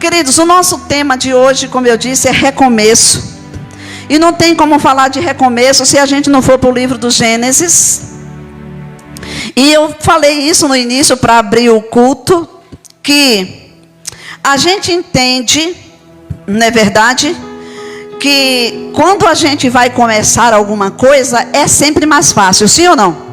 Queridos, o nosso tema de hoje, como eu disse, é recomeço. E não tem como falar de recomeço se a gente não for para o livro do Gênesis. E eu falei isso no início para abrir o culto, que a gente entende, não é verdade, que quando a gente vai começar alguma coisa, é sempre mais fácil, sim ou não?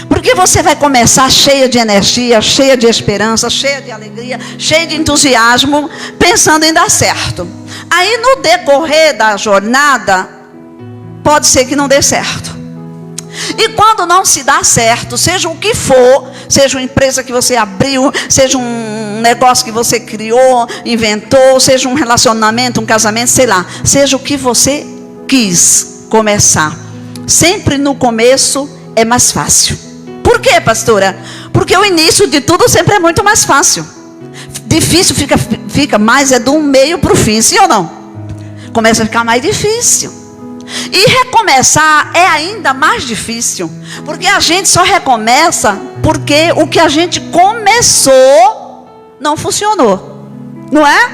Porque você vai começar cheia de energia, cheia de esperança, cheia de alegria, cheia de entusiasmo, pensando em dar certo. Aí no decorrer da jornada, pode ser que não dê certo. E quando não se dá certo, seja o que for, seja uma empresa que você abriu, seja um negócio que você criou, inventou, seja um relacionamento, um casamento, sei lá, seja o que você quis começar, sempre no começo é mais fácil. Por quê, pastora? Porque o início de tudo sempre é muito mais fácil. Difícil fica mais é do meio para o fim, sim ou não? Começa a ficar mais difícil. E recomeçar é ainda mais difícil, porque a gente só recomeça porque o que a gente começou não funcionou, não é?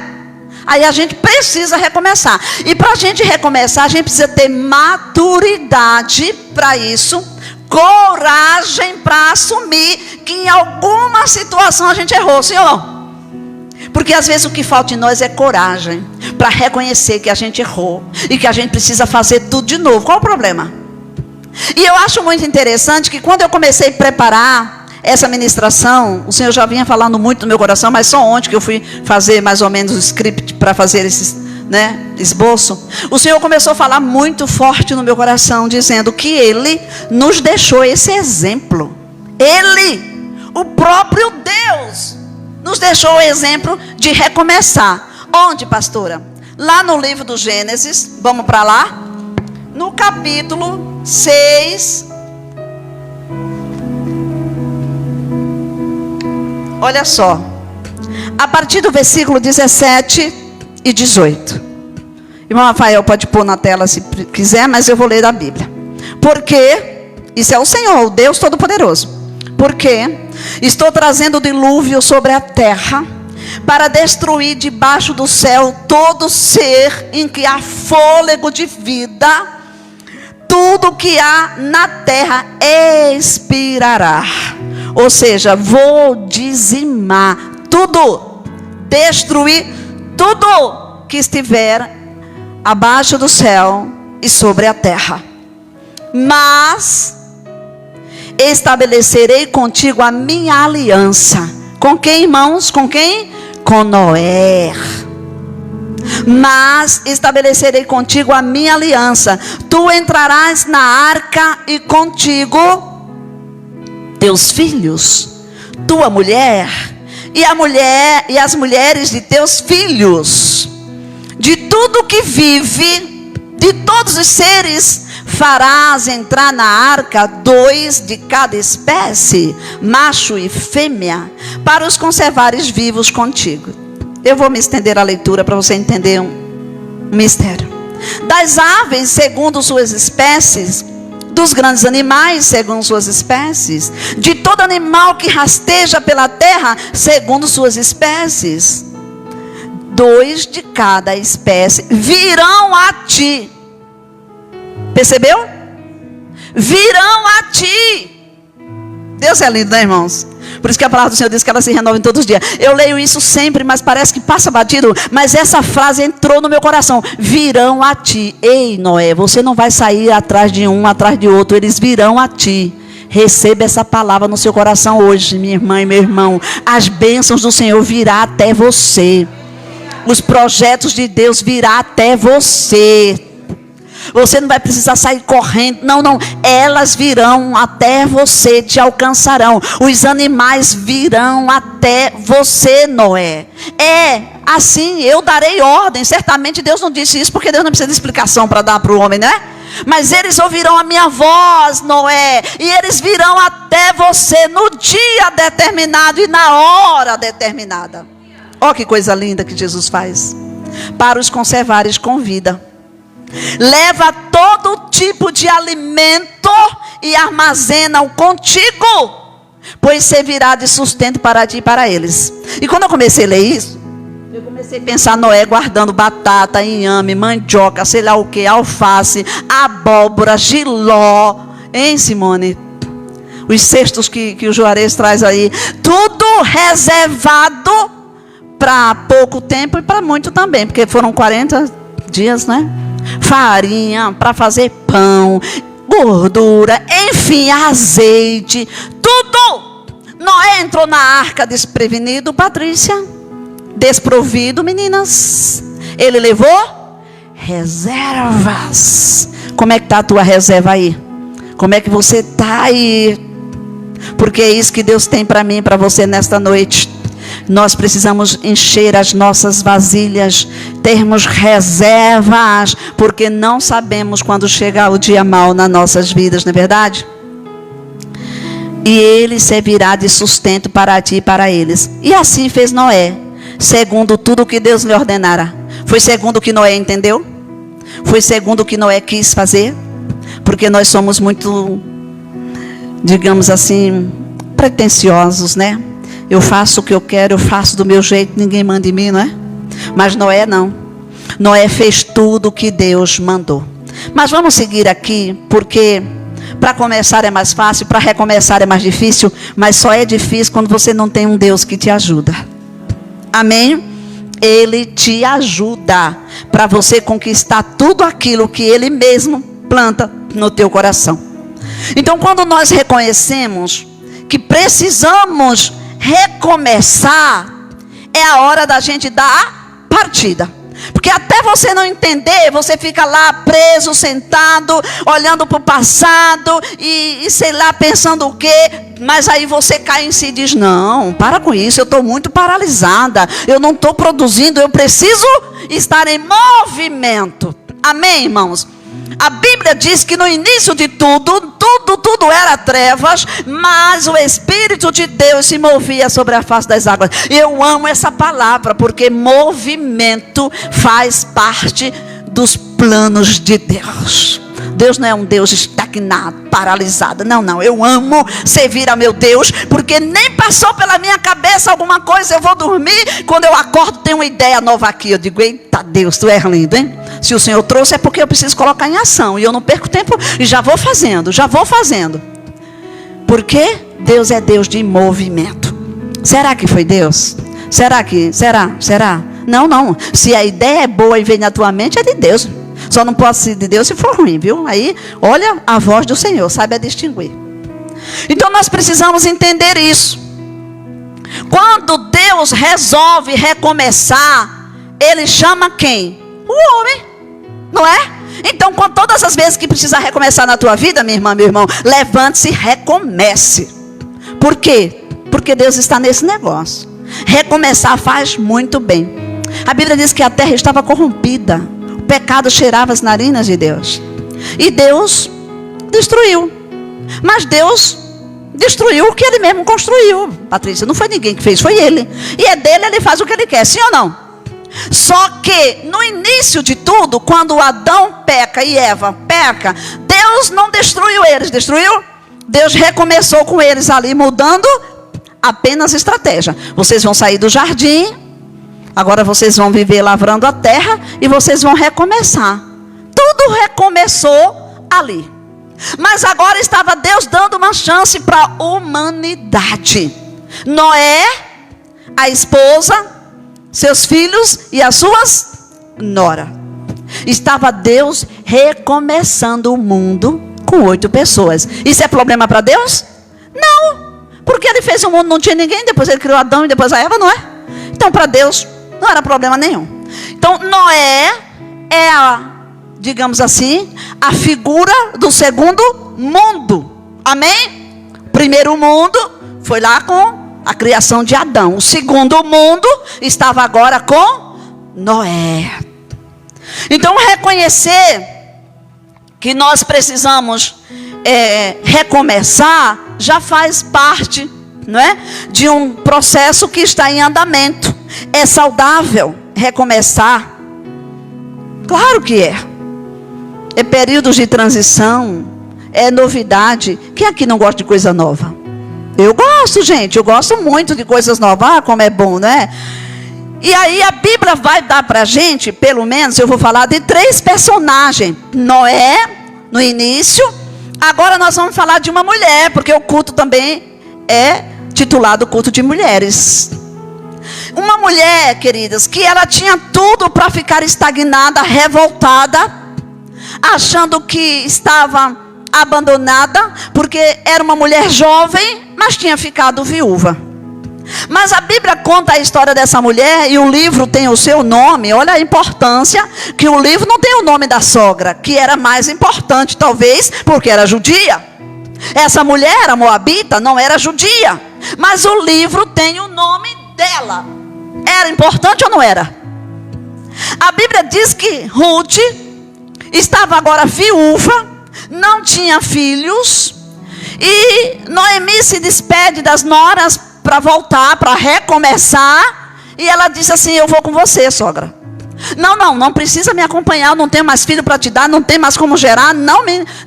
Aí a gente precisa recomeçar. E para a gente recomeçar, a gente precisa ter maturidade para isso, coragem para assumir que em alguma situação a gente errou, sim ou não? Porque às vezes o que falta em nós é coragem para reconhecer que a gente errou e que a gente precisa fazer tudo de novo. Qual o problema? E eu acho muito interessante que quando eu comecei a preparar essa ministração, o Senhor já vinha falando muito no meu coração, mas só ontem que eu fui fazer mais ou menos o script para fazer esses, esboço, o Senhor começou a falar muito forte no meu coração, dizendo que Ele nos deixou esse exemplo. Ele, o próprio Deus, nos deixou o exemplo de recomeçar. Onde, pastora? Lá no livro do Gênesis, vamos para lá? No capítulo 6. Olha só. A partir do versículo 17 e 18. Irmão Rafael pode pôr na tela se quiser, mas eu vou ler da Bíblia. Porque, isso é o Senhor, o Deus Todo-Poderoso. Porque estou trazendo o dilúvio sobre a terra, para destruir debaixo do céu todo ser em que há fôlego de vida. Tudo que há na terra expirará. Ou seja, vou dizimar tudo, destruir tudo que estiver abaixo do céu e sobre a terra. Mas estabelecerei contigo a minha aliança. Com quem, irmãos? Com quem? Com Noé. Mas estabelecerei contigo a minha aliança. Tu entrarás na arca e contigo teus filhos, tua mulher e as mulheres de teus filhos. De tudo que vive, de todos os seres, farás entrar na arca 2 de cada espécie, macho e fêmea, para os conservares vivos contigo. Eu vou me estender a leitura para você entender um mistério. Das aves, segundo suas espécies, dos grandes animais, segundo suas espécies, de todo animal que rasteja pela terra, segundo suas espécies. 2 de cada espécie virão a ti. Percebeu? Virão a ti. Deus é lindo, né, irmãos? Por isso que a palavra do Senhor diz que ela se renova em todos os dias. Eu leio isso sempre, mas parece que passa batido. Mas essa frase entrou no meu coração. Virão a ti. Ei, Noé, você não vai sair atrás de um, atrás de outro. Eles virão a ti. Receba essa palavra no seu coração hoje, minha irmã e meu irmão. As bênçãos do Senhor virão até você. Os projetos de Deus virão até você. Você não vai precisar sair correndo. Não. Elas virão até você, te alcançarão. Os animais virão até você, Noé. É assim, eu darei ordem. Certamente Deus não disse isso porque Deus não precisa de explicação para dar para o homem, né? Mas eles ouvirão a minha voz, Noé. E eles virão até você no dia determinado e na hora determinada. Olha que coisa linda que Jesus faz. Para os conservares com vida. Leva todo tipo de alimento e armazena-o contigo, pois servirá de sustento para ti e para eles. E quando eu comecei a ler isso, Eu comecei a pensar Noé guardando batata, inhame, mandioca, sei lá o que, alface, abóbora, jiló. Hein, Simone? Os cestos que o Juarez traz aí. Tudo reservado para pouco tempo e para muito também. Porque foram 40 dias, né? Farinha para fazer pão, gordura, enfim, azeite. Tudo. Noé entrou na arca desprevenido, Patrícia. Desprovido, meninas. Ele levou reservas. Como é que está a tua reserva aí? Como é que você está aí? Porque é isso que Deus tem para mim e para você nesta noite. Nós precisamos encher as nossas vasilhas, termos reservas, porque não sabemos quando chegar o dia mau nas nossas vidas, não é verdade? E ele servirá de sustento para ti e para eles. E assim fez Noé, segundo tudo o que Deus lhe ordenara. Foi segundo o que Noé entendeu? Foi segundo o que Noé quis fazer? Porque nós somos muito, digamos assim, pretensiosos, né? Eu faço o que eu quero, eu faço do meu jeito, ninguém manda em mim, não é? Mas Noé não. Noé fez tudo o que Deus mandou. Mas vamos seguir aqui, porque para começar é mais fácil, para recomeçar é mais difícil, mas só é difícil quando você não tem um Deus que te ajuda. Amém? Ele te ajuda para você conquistar tudo aquilo que Ele mesmo planta no teu coração. Então, quando nós reconhecemos que precisamos recomeçar, é a hora da gente dar a partida. Porque até você não entender, você fica lá preso, sentado, olhando para o passado e sei lá, pensando o quê. Mas aí você cai em si e diz, não, para com isso, eu estou muito paralisada, eu não estou produzindo, eu preciso estar em movimento. Amém, irmãos? A Bíblia diz que no início de tudo era trevas, mas o Espírito de Deus se movia sobre a face das águas. E eu amo essa palavra, porque movimento faz parte dos planos de Deus. Deus não é um Deus estagnado, paralisado. Não, eu amo servir a meu Deus, porque nem passou pela minha cabeça alguma coisa, eu vou dormir, quando eu acordo tem uma ideia nova aqui, eu digo, eita Deus, tu és lindo, hein? Se o Senhor trouxe é porque eu preciso colocar em ação, e eu não perco tempo, e já vou fazendo, porque Deus é Deus de movimento. Será que foi Deus? Será? Não, se a ideia é boa e vem na tua mente, é de Deus. Só não pode ser de Deus se for ruim, viu? Aí, olha a voz do Senhor, saiba distinguir. Então nós precisamos entender isso. Quando Deus resolve recomeçar, Ele chama quem? O homem, não é? Então, com todas as vezes que precisar recomeçar na tua vida, minha irmã, meu irmão, levante-se e recomece. Por quê? Porque Deus está nesse negócio. Recomeçar faz muito bem. A Bíblia diz que a terra estava corrompida. O pecado cheirava as narinas de Deus. E Deus destruiu. Mas Deus destruiu o que Ele mesmo construiu. Patrícia, não foi ninguém que fez, foi Ele. E é dele, Ele faz o que Ele quer, sim ou não? Só que no início de tudo, quando Adão peca e Eva peca, Deus não destruiu eles, destruiu? Deus recomeçou com eles ali, mudando apenas estratégia. Vocês vão sair do jardim, agora vocês vão viver lavrando a terra e vocês vão recomeçar. Tudo recomeçou ali. Mas agora estava Deus dando uma chance para a humanidade. Noé, a esposa, seus filhos e as suas nora. Estava Deus recomeçando o mundo com 8 pessoas. Isso é problema para Deus? Não. Porque Ele fez o mundo, não tinha ninguém. Depois Ele criou Adão e depois a Eva, não é? Então para Deus não era problema nenhum. Então Noé é digamos assim, a figura do segundo mundo. Amém? O primeiro mundo foi lá com a criação de Adão. O segundo mundo estava agora com Noé. Então reconhecer que nós precisamos recomeçar já faz parte, não é, de um processo que está em andamento. É saudável recomeçar? Claro que é. É períodos de transição, é novidade. Quem aqui não gosta de coisa nova? Eu gosto, gente, eu gosto muito de coisas novas. Ah, como é bom, né? E aí a Bíblia vai dar para a gente, pelo menos, eu vou falar de 3 personagens. Noé, no início. Agora nós vamos falar de uma mulher, porque o culto também é titulado culto de mulheres. Uma mulher, queridas, que ela tinha tudo para ficar estagnada, revoltada, achando que estava abandonada, porque era uma mulher jovem, mas tinha ficado viúva. Mas a Bíblia conta a história dessa mulher, e o livro tem o seu nome. Olha a importância, que o livro não tem o nome da sogra, que era mais importante talvez, porque era judia. Essa mulher era moabita, não era judia, mas o livro tem o nome dela. Era importante ou não era? A Bíblia diz que Ruth estava agora viúva, não tinha filhos, e Noemi se despede das noras para voltar, para recomeçar, e ela disse assim: eu vou com você, sogra. Não precisa me acompanhar, eu não tenho mais filho para te dar, não tem mais como gerar,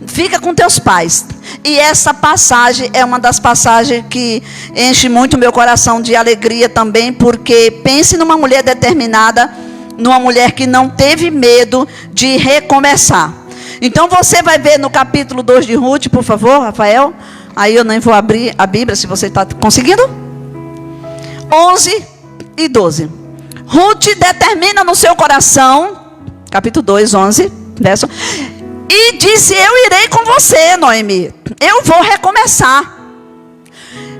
fica com teus pais. E essa passagem é uma das passagens que enche muito meu coração de alegria também, porque pense numa mulher determinada, numa mulher que não teve medo de recomeçar. Então você vai ver no capítulo 2 de Ruth, por favor, Rafael. Aí eu nem vou abrir a Bíblia, se você está conseguindo. 11 e 12. Ruth determina no seu coração, capítulo 2, 11, verso, e disse: eu irei com você, Noemi, eu vou recomeçar.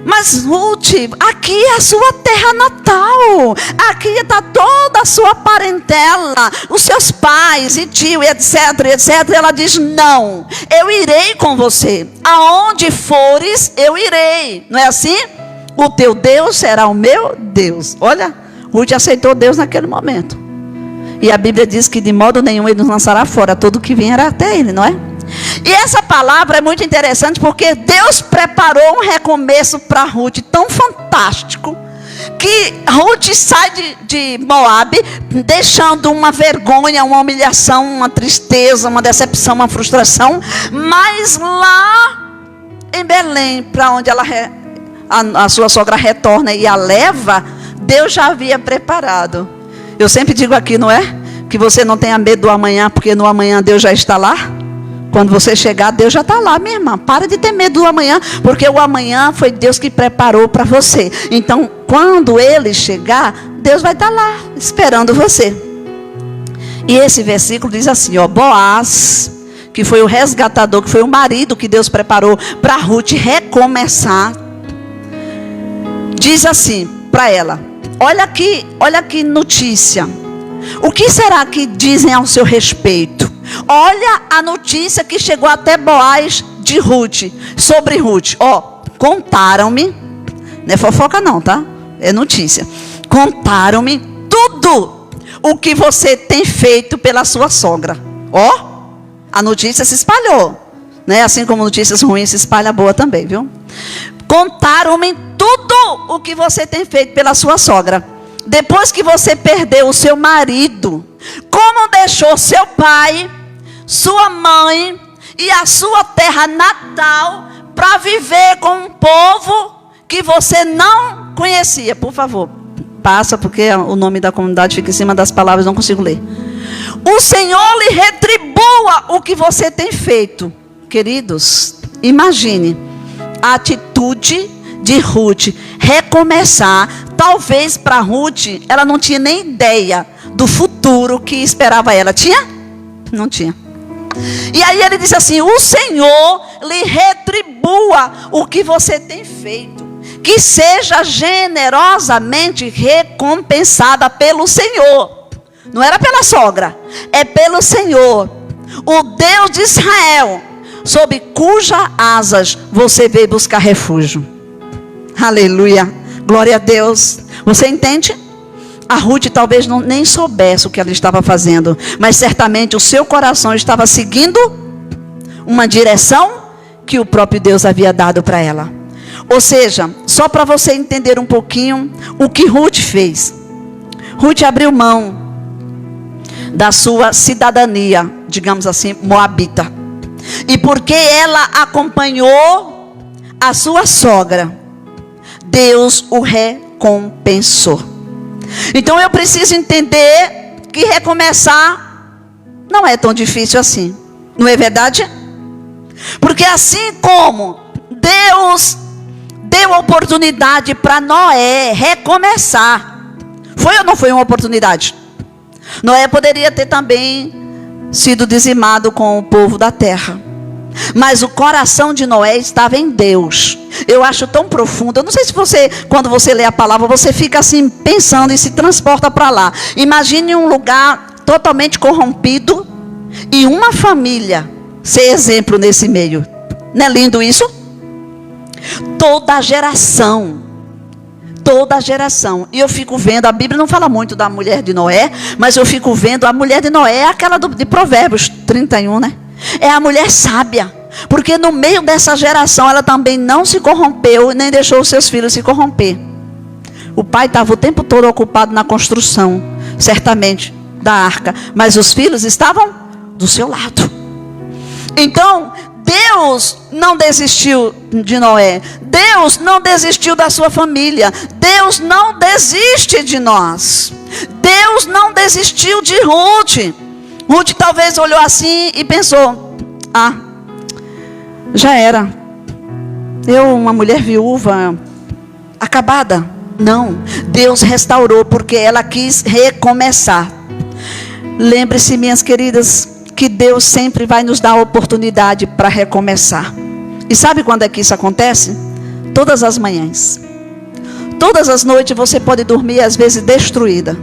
Mas Ruth, aqui é a sua terra natal, aqui está toda a sua parentela, os seus pais e tio, etc, etc. Ela diz: não, eu irei com você, aonde fores eu irei. Não é assim? O teu Deus será o meu Deus. Olha, Ruth aceitou Deus naquele momento. E a Bíblia diz que de modo nenhum ele nos lançará fora, tudo que vier até ele, não é? E essa palavra é muito interessante, porque Deus preparou um recomeço para Ruth tão fantástico, que Ruth sai de Moabe, deixando uma vergonha, uma humilhação, uma tristeza, uma decepção, uma frustração. Mas lá em Belém, para onde a sua sogra retorna e a leva, Deus já havia preparado. Eu sempre digo aqui, não é? Que você não tenha medo do amanhã, porque no amanhã Deus já está lá. Quando você chegar, Deus já está lá, minha irmã. Para de ter medo do amanhã, porque o amanhã foi Deus que preparou para você. Então, quando ele chegar, Deus vai estar lá, esperando você. E esse versículo diz assim, ó: Boaz, que foi o resgatador, que foi o marido que Deus preparou para Ruth recomeçar, diz assim para ela: olha que notícia. O que será que dizem ao seu respeito? Olha a notícia que chegou até Boaz de Ruth, sobre Ruth. Ó, contaram-me, não é fofoca não, tá? É notícia. Contaram-me tudo o que você tem feito pela sua sogra. Ó, a notícia se espalhou, né? Assim como notícias ruins se espalha boa também, viu? Contaram-me tudo o que você tem feito pela sua sogra. Depois que você perdeu o seu marido, como deixou seu pai, sua mãe e a sua terra natal para viver com um povo que você não conhecia. Por favor, passa, porque o nome da comunidade fica em cima das palavras, não consigo ler. O Senhor lhe retribua o que você tem feito. Queridos, imagine a atitude de Ruth recomeçar. Talvez para Ruth, ela não tinha nem ideia do futuro que esperava ela. Tinha? Não tinha. E aí ele disse assim: o Senhor lhe retribua o que você tem feito, que seja generosamente recompensada pelo Senhor. Não era pela sogra, é pelo Senhor, o Deus de Israel, sob cujas asas você veio buscar refúgio. Aleluia, glória a Deus. Você entende? A Ruth talvez nem soubesse o que ela estava fazendo, mas certamente o seu coração estava seguindo uma direção que o próprio Deus havia dado para ela. Ou seja, só para você entender um pouquinho o que Ruth fez. Ruth abriu mão da sua cidadania, digamos assim, moabita. E porque ela acompanhou a sua sogra, Deus o recompensou. Então eu preciso entender que recomeçar não é tão difícil assim. Não é verdade? Porque assim como Deus deu oportunidade para Noé recomeçar. Foi ou não foi uma oportunidade? Noé poderia ter também sido dizimado com o povo da terra. Mas o coração de Noé estava em Deus. Eu acho tão profundo. Eu não sei se você, quando você lê a palavra, você fica assim pensando e se transporta para lá. Imagine um lugar totalmente corrompido e uma família ser exemplo nesse meio. Não é lindo isso? Toda a geração. E eu fico vendo, a Bíblia não fala muito da mulher de Noé, mas eu fico vendo, a mulher de Noé é aquela de Provérbios 31, né? É a mulher sábia, porque no meio dessa geração ela também não se corrompeu, nem deixou os seus filhos se corromper. O pai estava o tempo todo ocupado na construção, certamente, da arca, mas os filhos estavam do seu lado. Então, Deus não desistiu de Noé. Deus não desistiu da sua família. Deus não desiste de nós. Deus não desistiu de Ruth. Ruth talvez olhou assim e pensou: ah, já era. Eu, uma mulher viúva, acabada. Não, Deus restaurou porque ela quis recomeçar. Lembre-se, minhas queridas, que Deus sempre vai nos dar a oportunidade para recomeçar. E sabe quando é que isso acontece? Todas as manhãs. Todas as noites você pode dormir, às vezes, destruída.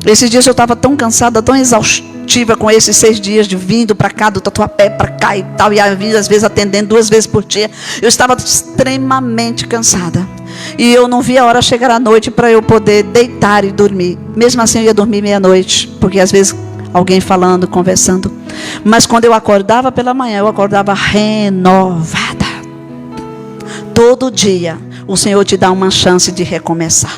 Esses dias eu estava tão cansada, tão exaustiva com esses 6 dias de vindo para cá, do Tatuapé para cá e tal, e às vezes atendendo 2 vezes por dia. Eu estava extremamente cansada. E eu não via a hora chegar à noite para eu poder deitar e dormir. Mesmo assim eu ia dormir meia-noite, porque às vezes alguém falando, conversando. Mas quando eu acordava pela manhã, eu acordava renovada. Todo dia o Senhor te dá uma chance de recomeçar.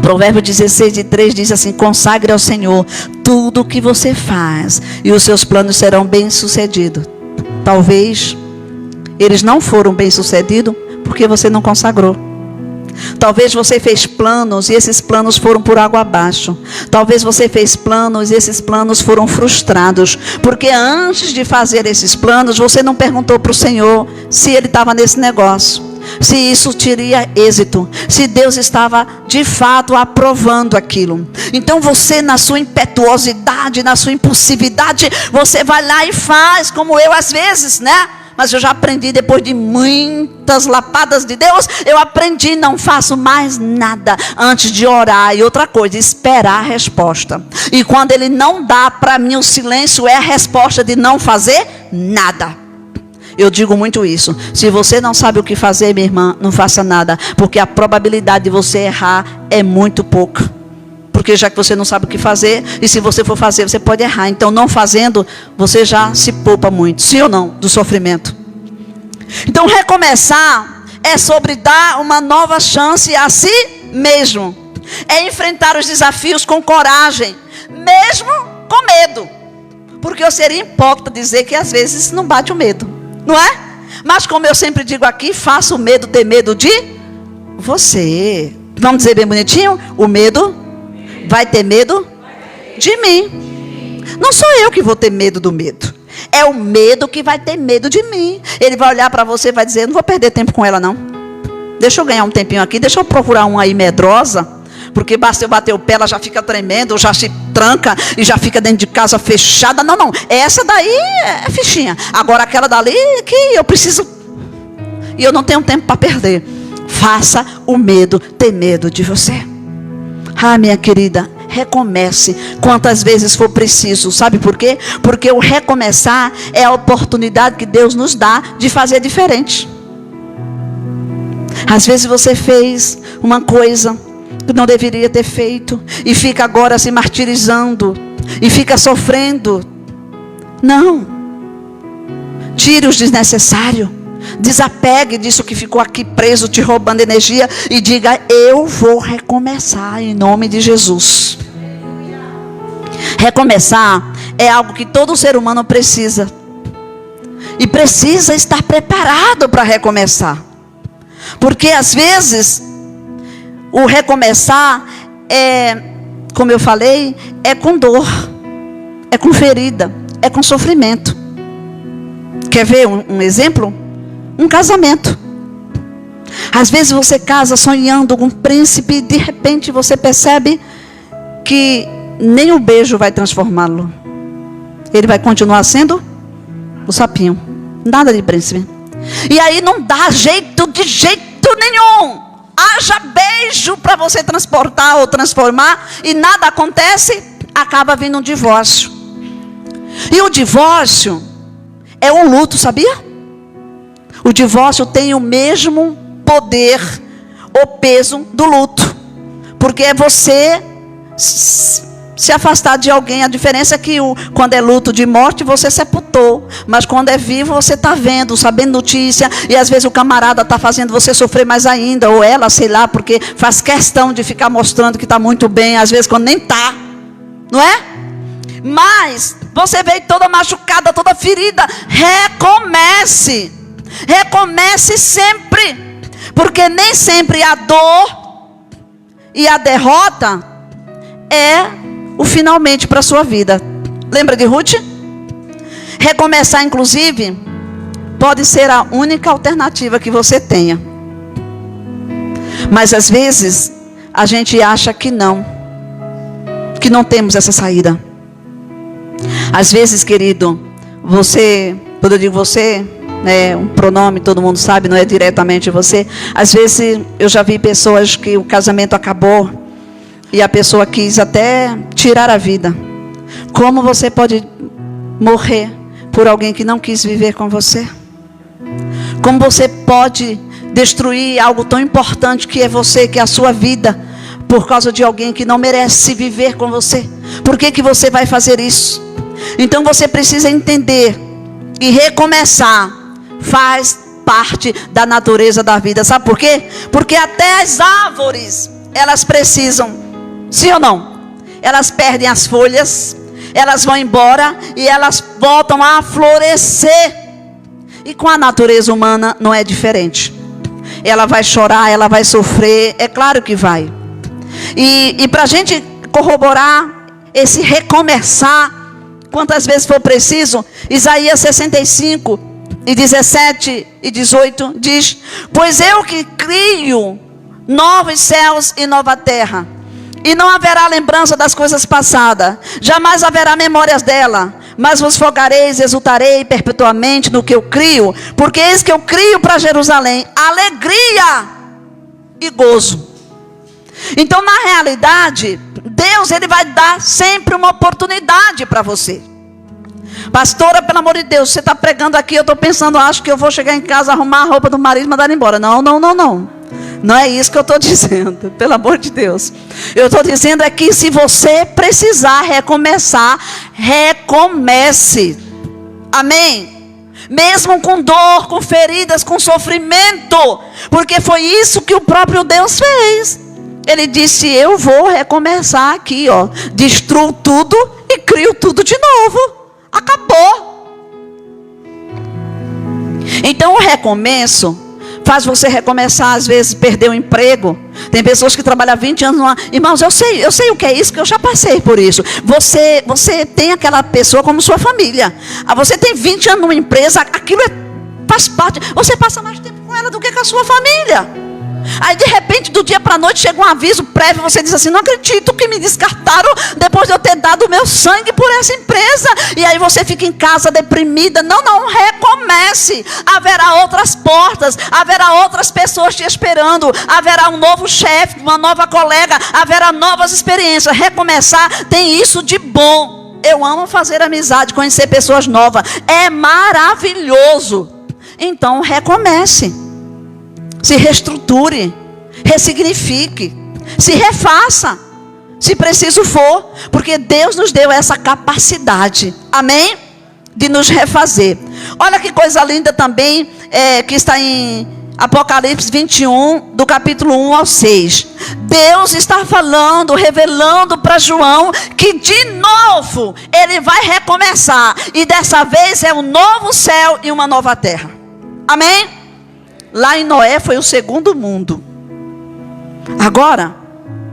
Provérbio 16:3 diz assim: consagre ao Senhor tudo o que você faz, e os seus planos serão bem-sucedidos. Talvez eles não foram bem-sucedidos porque você não consagrou. Talvez você fez planos e esses planos foram por água abaixo. Talvez você fez planos e esses planos foram frustrados. Porque antes de fazer esses planos, você não perguntou para o Senhor se Ele estava nesse negócio, se isso teria êxito, se Deus estava de fato aprovando aquilo. Então você, na sua impetuosidade, na sua impulsividade, você vai lá e faz, como eu às vezes, né? Mas eu já aprendi, depois de muitas lapadas de Deus, eu aprendi, não faço mais nada antes de orar. E outra coisa, esperar a resposta. E quando Ele não dá, para mim o silêncio é a resposta de não fazer nada. Eu digo muito isso. Se você não sabe o que fazer, minha irmã, não faça nada. Porque a probabilidade de você errar é muito pouca. Porque já que você não sabe o que fazer, e se você for fazer, você pode errar. Então, não fazendo, você já se poupa muito. Sim ou não? Do sofrimento. Então, recomeçar é sobre dar uma nova chance a si mesmo. É enfrentar os desafios com coragem, mesmo com medo. Porque eu seria hipócrita dizer que às vezes não bate o medo, não é? Mas como eu sempre digo aqui, faça o medo ter medo de você. Vamos dizer bem bonitinho? O medo vai ter medo de mim. Não sou eu que vou ter medo do medo. É o medo que vai ter medo de mim. Ele vai olhar para você e vai dizer: não vou perder tempo com ela não. Deixa eu ganhar um tempinho aqui. Deixa eu procurar uma aí medrosa. Porque basta eu bater o pé, ela já fica tremendo, já se tranca e já fica dentro de casa fechada. Não, não. Essa daí é fichinha. Agora aquela dali que eu preciso. E eu não tenho tempo para perder. Faça o medo ter medo de você. Ah, minha querida, recomece quantas vezes for preciso. Sabe por quê? Porque o recomeçar é a oportunidade que Deus nos dá de fazer diferente. Às vezes você fez uma coisa que não deveria ter feito e fica agora se martirizando e fica sofrendo. Não. Tire os desnecessários. Desapegue disso que ficou aqui preso, te roubando energia, e diga: eu vou recomeçar em nome de Jesus. Recomeçar é algo que todo ser humano precisa. E precisa estar preparado para recomeçar. Porque às vezes o recomeçar é, como eu falei, é com dor, é com ferida, é com sofrimento. Quer ver um exemplo? Um casamento. Às vezes você casa sonhando com um príncipe e de repente você percebe que nem o beijo vai transformá-lo. Ele vai continuar sendo o sapinho. Nada de príncipe. E aí não dá jeito de jeito nenhum. Haja beijo para você transportar ou transformar e nada acontece, acaba vindo um divórcio. E o divórcio é um luto, sabia? O divórcio tem o mesmo poder, o peso do luto. Porque é você se afastar de alguém. A diferença é que quando é luto de morte, você sepultou. Mas quando é vivo, você está vendo, sabendo notícia. E às vezes o camarada está fazendo você sofrer mais ainda. Ou ela, sei lá, porque faz questão de ficar mostrando que está muito bem. Às vezes quando nem está. Não é? Mas você veio toda machucada, toda ferida. Recomece. Recomece sempre. Porque nem sempre a dor e a derrota é o finalmente para a sua vida. Lembra de Ruth? Recomeçar, inclusive, pode ser a única alternativa que você tenha. Mas às vezes a gente acha que não temos essa saída. Às vezes, querido, você, quando eu digo você, um pronome, todo mundo sabe, não é diretamente você. Às vezes eu já vi pessoas que o casamento acabou e a pessoa quis até tirar a vida. Como você pode morrer por alguém que não quis viver com você? Como você pode destruir algo tão importante que é você, que é a sua vida, por causa de alguém que não merece viver com você? Por que você vai fazer isso? Então você precisa entender e recomeçar. Faz parte da natureza da vida. Sabe por quê? Porque até as árvores, elas precisam, sim ou não? Elas perdem as folhas, elas vão embora e elas voltam a florescer. E com a natureza humana não é diferente. Ela vai chorar, ela vai sofrer, é claro que vai. E para a gente corroborar esse recomeçar, quantas vezes for preciso, Isaías 65, e 17 e 18 diz: pois eu que crio novos céus e nova terra, e não haverá lembrança das coisas passadas, jamais haverá memórias dela, mas vos folgareis, exultarei perpetuamente no que eu crio, porque eis que eu crio para Jerusalém alegria e gozo. Então, na realidade, Deus, Ele vai dar sempre uma oportunidade para você. Pastora, pelo amor de Deus, você está pregando aqui, eu estou pensando, acho que eu vou chegar em casa, arrumar a roupa do marido e mandar ele embora. Não. Não é isso que eu estou dizendo, pelo amor de Deus. Eu estou dizendo é que se você precisar recomeçar, recomece. Amém? Mesmo com dor, com feridas, com sofrimento. Porque foi isso que o próprio Deus fez. Ele disse, eu vou recomeçar aqui, ó. Destruo tudo e crio tudo de novo. Acabou. Então o recomeço faz você recomeçar. Às vezes perder o emprego. Tem pessoas que trabalham 20 anos numa... Irmãos, eu sei o que é isso, que eu já passei por isso. Você tem aquela pessoa como sua família. Você tem 20 anos numa empresa, aquilo faz parte. Você passa mais tempo com ela do que com a sua família. Aí de repente, do dia para a noite, chega um aviso prévio, você diz assim, não acredito que me descartaram depois de eu ter dado o meu sangue por essa empresa. E aí você fica em casa deprimida. Não, recomece. Haverá outras portas, haverá outras pessoas te esperando, haverá um novo chefe, uma nova colega, haverá novas experiências. Recomeçar tem isso de bom. Eu amo fazer amizade, conhecer pessoas novas, é maravilhoso. Então recomece. Se reestruture, ressignifique, se refaça, se preciso for, porque Deus nos deu essa capacidade, amém? De nos refazer. Olha que coisa linda também, que está em Apocalipse 21, do capítulo 1 ao 6. Deus está falando, revelando para João, que de novo, ele vai recomeçar, e dessa vez é um novo céu e uma nova terra, amém? Lá em Noé foi o segundo mundo. Agora,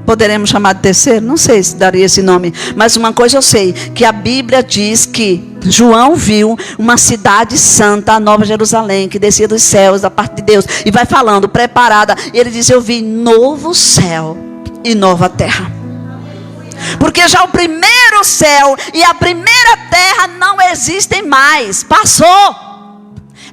poderemos chamar de terceiro? Não sei se daria esse nome. Mas uma coisa eu sei, que a Bíblia diz que João viu uma cidade santa, a Nova Jerusalém, que descia dos céus, da parte de Deus. E vai falando, preparada. E ele diz, eu vi novo céu e nova terra. Porque já o primeiro céu e a primeira terra não existem mais. Passou.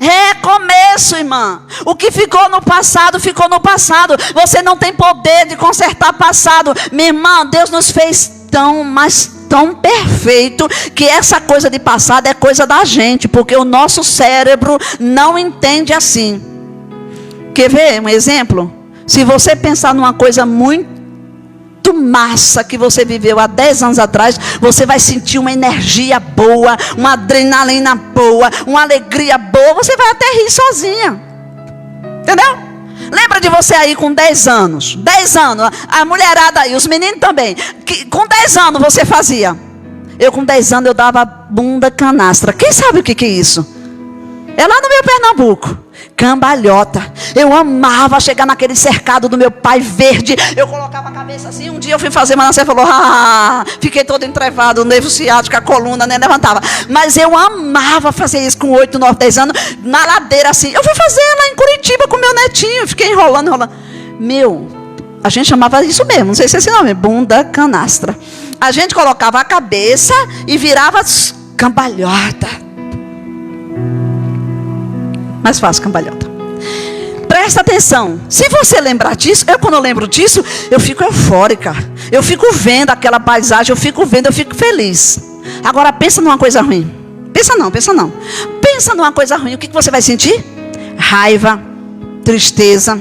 Recomeço, irmã. O que ficou no passado, ficou no passado. Você não tem poder de consertar passado. Minha irmã, Deus nos fez tão perfeito, que essa coisa de passado é coisa da gente, porque o nosso cérebro não entende assim. Quer ver um exemplo? Se você pensar numa coisa muito massa que você viveu há 10 anos atrás, você vai sentir uma energia boa, uma adrenalina boa, uma alegria boa, você vai até rir sozinha. Entendeu? Lembra de você aí com 10 anos? 10 anos, a mulherada aí, os meninos também. Com 10 anos você fazia. Eu com 10 anos eu dava bunda canastra. Quem sabe o que é isso? É lá no meu Pernambuco. Cambalhota. Eu amava chegar naquele cercado do meu pai verde. Eu colocava a cabeça assim. Um dia eu fui fazer, mas você falou, fiquei todo entrevado, o nervo ciático, a coluna, nem levantava. Mas eu amava fazer isso com 8, 9, 10 anos, na ladeira assim. Eu fui fazer lá em Curitiba com meu netinho. Fiquei enrolando. A gente chamava isso mesmo, não sei se é esse nome, bunda canastra. A gente colocava a cabeça e virava cambalhota. Mais fácil, cambalhota. Presta atenção. Se você lembrar disso, quando eu lembro disso, eu fico eufórica. Eu fico vendo aquela paisagem, eu fico feliz. Agora pensa numa coisa ruim. Pensa não. Pensa numa coisa ruim. O que você vai sentir? Raiva, tristeza,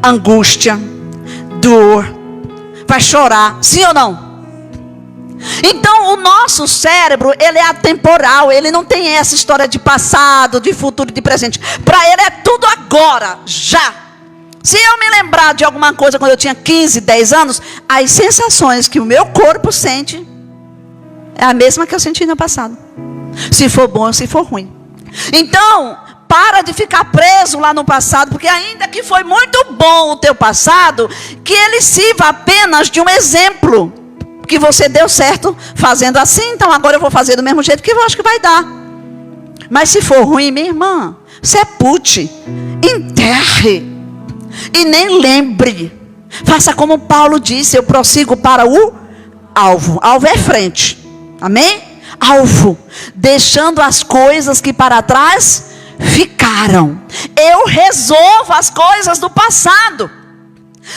angústia, dor. Vai chorar, sim ou não? Então o nosso cérebro, ele é atemporal. Ele não tem essa história de passado, de futuro, de presente. Para ele é tudo agora, já. Se eu me lembrar de alguma coisa quando eu tinha 15, 10 anos, as sensações que o meu corpo sente é a mesma que eu senti no passado. Se for bom ou se for ruim. Então, para de ficar preso lá no passado, porque ainda que foi muito bom o teu passado, que ele sirva apenas de um exemplo. Que você deu certo fazendo assim, então agora eu vou fazer do mesmo jeito que eu acho que vai dar. Mas se for ruim, minha irmã, sepulte, enterre e nem lembre. Faça como Paulo disse, eu prossigo para o alvo. Alvo é frente, amém? Alvo, deixando as coisas que para trás ficaram. Eu resolvo as coisas do passado.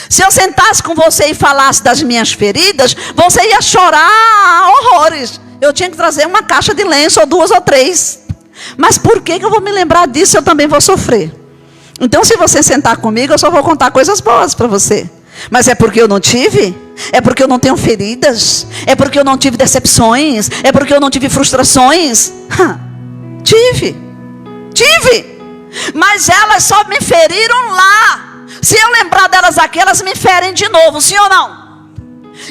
Se eu sentasse com você e falasse das minhas feridas, você ia chorar horrores. Eu tinha que trazer uma caixa de lenço, ou 2 ou 3. Mas por que eu vou me lembrar disso? Eu também vou sofrer. Então, se você sentar comigo, eu só vou contar coisas boas para você. Mas é porque eu não tive? É porque eu não tenho feridas? É porque eu não tive decepções? É porque eu não tive frustrações? Tive. Mas elas só me feriram lá. Se eu lembrar delas aqui, elas me ferem de novo, sim ou não?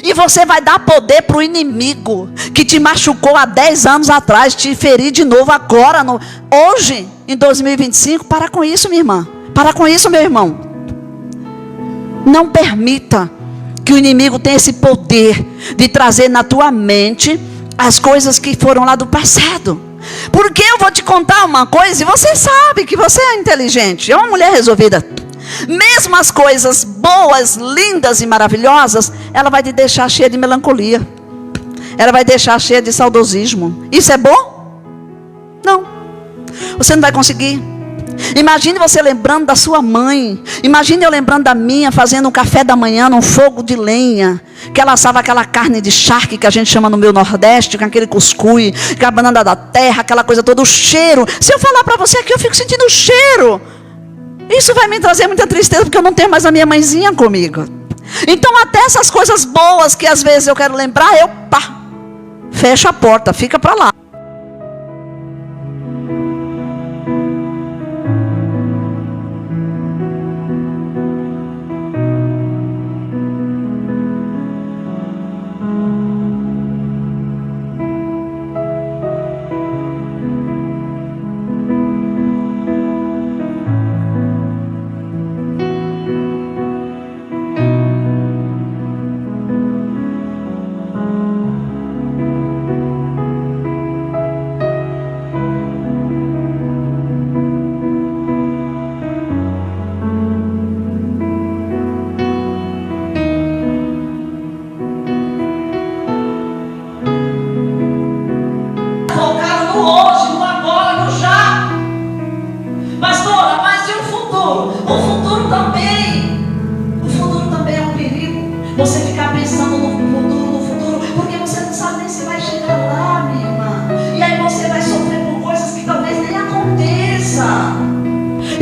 E você vai dar poder para o inimigo que te machucou há 10 anos atrás, te ferir de novo agora, hoje, em 2025. Para com isso, minha irmã. Para com isso, meu irmão. Não permita que o inimigo tenha esse poder de trazer na tua mente as coisas que foram lá do passado. Porque eu vou te contar uma coisa e você sabe que você é inteligente, é uma mulher resolvida. Mesmo as coisas boas, lindas e maravilhosas, ela vai te deixar cheia de melancolia. Ela vai deixar cheia de saudosismo. Isso é bom? Não. Você não vai conseguir. Imagine você lembrando da sua mãe. Imagine eu lembrando da minha, fazendo um café da manhã num fogo de lenha, que ela assava aquela carne de charque que a gente chama no meu Nordeste, com aquele cuscuz, com a banana da terra, aquela coisa toda, o cheiro. Se eu falar para você aqui, eu fico sentindo o cheiro. Isso vai me trazer muita tristeza, porque eu não tenho mais a minha mãezinha comigo. Então até essas coisas boas que às vezes eu quero lembrar, eu fecho a porta, fica para lá.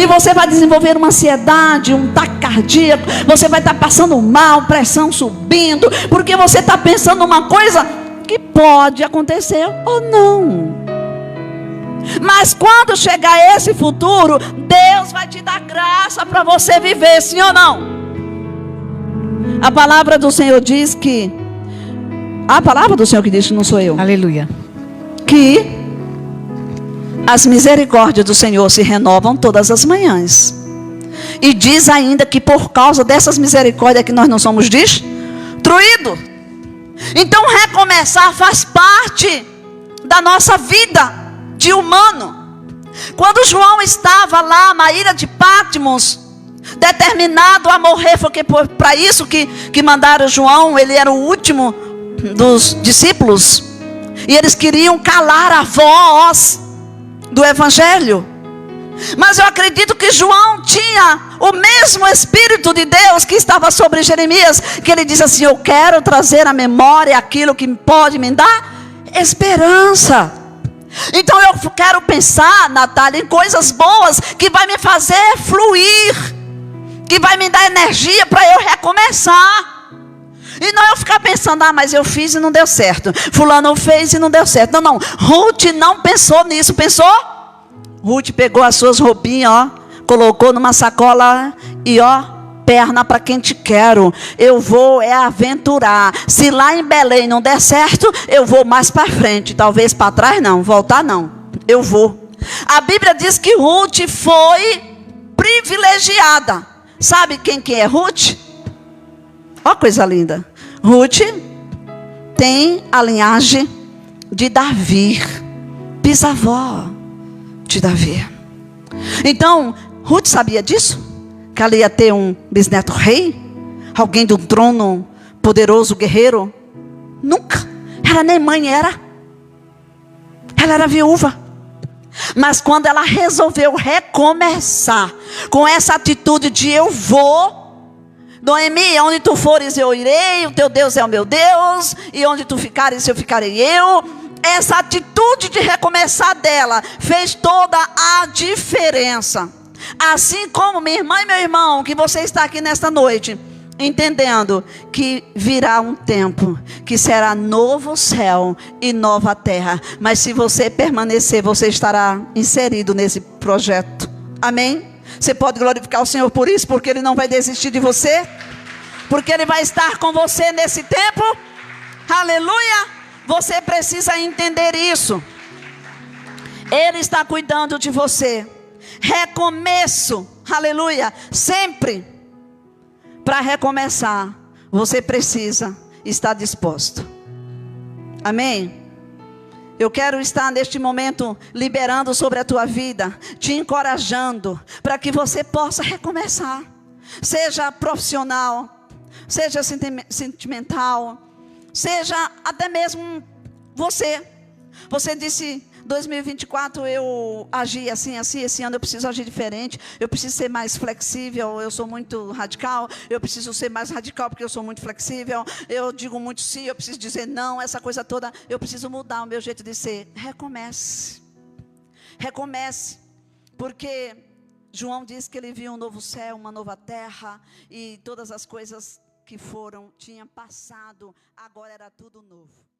E você vai desenvolver uma ansiedade, um ataque cardíaco. Você vai estar passando mal, pressão subindo, porque você está pensando numa coisa que pode acontecer ou não. Mas quando chegar esse futuro, Deus vai te dar graça para você viver, sim ou não? A palavra do Senhor diz que... A palavra do Senhor que diz, não sou eu. Aleluia. Que as misericórdias do Senhor se renovam todas as manhãs. E diz ainda que por causa dessas misericórdias que nós não somos destruídos. Então recomeçar faz parte da nossa vida de humano. Quando João estava lá na ilha de Patmos, determinado a morrer, foi para isso que mandaram João. Ele era o último dos discípulos, e eles queriam calar a voz do Evangelho. Mas eu acredito que João tinha o mesmo Espírito de Deus que estava sobre Jeremias, que ele disse assim: eu quero trazer à memória aquilo que pode me dar esperança. Então eu quero pensar, Natália, em coisas boas que vai me fazer fluir, que vai me dar energia para eu recomeçar. E não eu ficar pensando, mas eu fiz e não deu certo, fulano fez e não deu certo. Não, Ruth não pensou nisso. Pensou? Ruth pegou as suas roupinhas, colocou numa sacola e perna para quem te quero. Eu vou aventurar. Se lá em Belém não der certo, eu vou mais para frente. Talvez para trás não, voltar não. Eu vou. A Bíblia diz que Ruth foi privilegiada. Sabe quem que é Ruth? Ó, coisa linda. Ruth tem a linhagem de Davi, bisavó de Davi. Então, Ruth sabia disso? Que ela ia ter um bisneto rei? Alguém do trono poderoso, guerreiro? Nunca. Ela nem mãe era. Ela era viúva. Mas quando ela resolveu recomeçar, com essa atitude de eu vou... Noemi, onde tu fores eu irei, o teu Deus é o meu Deus, e onde tu ficares eu ficarei eu. Essa atitude de recomeçar dela fez toda a diferença. Assim como minha irmã e meu irmão, que você está aqui nesta noite, entendendo que virá um tempo que será novo céu e nova terra. Mas se você permanecer, você estará inserido nesse projeto. Amém? Você pode glorificar o Senhor por isso, porque Ele não vai desistir de você, porque Ele vai estar com você nesse tempo. Aleluia! Você precisa entender isso. Ele está cuidando de você. Recomeço, aleluia, sempre. Para recomeçar, você precisa estar disposto. Amém? Eu quero estar neste momento liberando sobre a tua vida, te encorajando para que você possa recomeçar. Seja profissional, seja sentimental, seja até mesmo você. Você disse, 2024 eu agi assim, esse ano eu preciso agir diferente, eu preciso ser mais flexível, eu sou muito radical, eu preciso ser mais radical porque eu sou muito flexível, eu digo muito sim, eu preciso dizer não, essa coisa toda, eu preciso mudar o meu jeito de ser. Recomece, porque João diz que ele viu um novo céu, uma nova terra, e todas as coisas que tinham passado, agora era tudo novo.